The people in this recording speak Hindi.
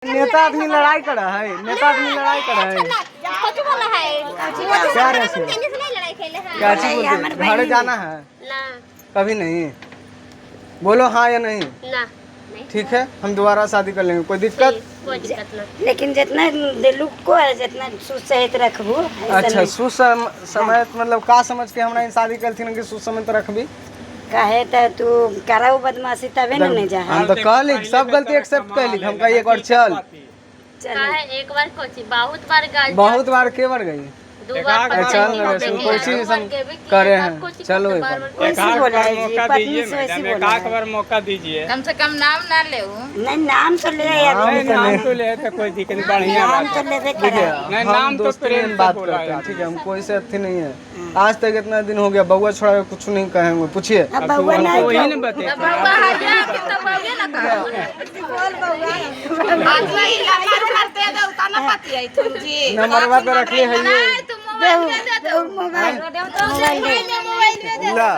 नेता आदमी लड़ाई कर रहा है, नेता आदमी लड़ाई कर रहा है। क्या रहे क्या चीज बोलते? घर जाना है? कभी नहीं। बोलो हाँ या नहीं। ठीक है, हम दोबारा शादी कर लेंगे, कोई दिक्कत? लेकिन जितना दिलुक को है जितना सुसहित रखबू। अच्छा सुसमय मतलब का समझ के हमरा शादी करथिन कि सुसमय रखबी? काहे त तू कराऊ बदमाशी तबे न नहीं जा। हम तो कहली सब गलती एक्सेप्ट कैली, हम कही एक बार चल। एक बार कोची बहुत बार के बार गई? चल कोई चीज हम करे हैं, चलो एक बार मौका दीजिए। कम से कम नाम ना ले। नहीं नाम तो ले नाम तो ले तो कोई दिक्कत बढ़िया नाम तो लेबे करा। नाम तो प्रेम बात करते हैं, ठीक है, हम कोई से अथी नहीं है। आज तक इतना दिन हो गया, बउआ छोड़ा के कुछ नहीं कहेंगे, पूछिए। बउआ नहीं वही न बते नंबरवा पे रखले है ये। मोबाइल ला